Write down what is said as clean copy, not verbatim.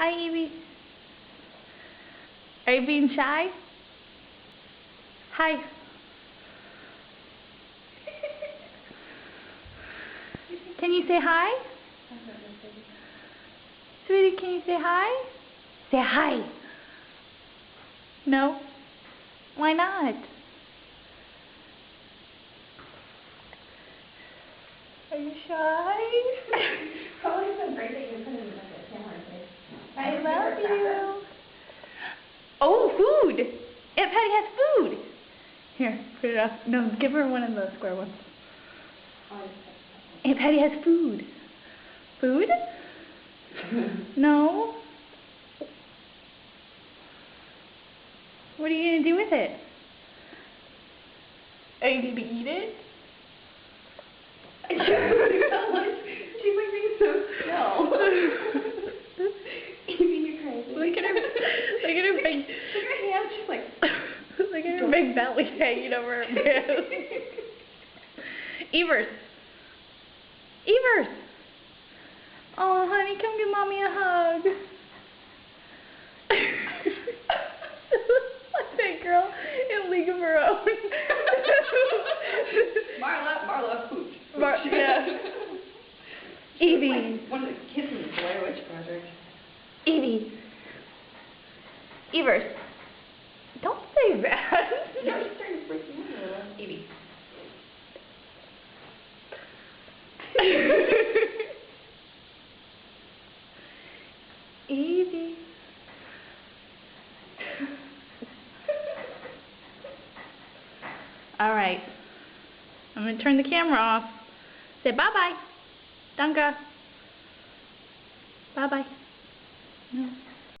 Hi, Evie. Are you being shy? Hi. Can you say hi? Sweetie, can you say hi? Say hi. No? Why not? Are you shy? Probably so great that you're putting like a camera face. I love you. Oh, food! Aunt Patty has food! Here, put it up. No, give her one of the square ones. Aunt Patty has food. Food? No? What are you going to do with it? Are you going to eat it? She's like being so still. Evie, you crazy. Look at her big, Look at her hands, she's like. look at her big belly hanging over her breast. Evers. Evers. Oh, honey, come give mommy a hug. Like that girl in League of Her Own. Marla, pooch. Yeah. Evie. Like one of the kids in the Blair Witch Project. Evie. Evers. Don't say that. No, she's starting to freak me out. Evie. Evie. All right. I'm going to turn the camera off. Say bye-bye. Danke. Bye-bye.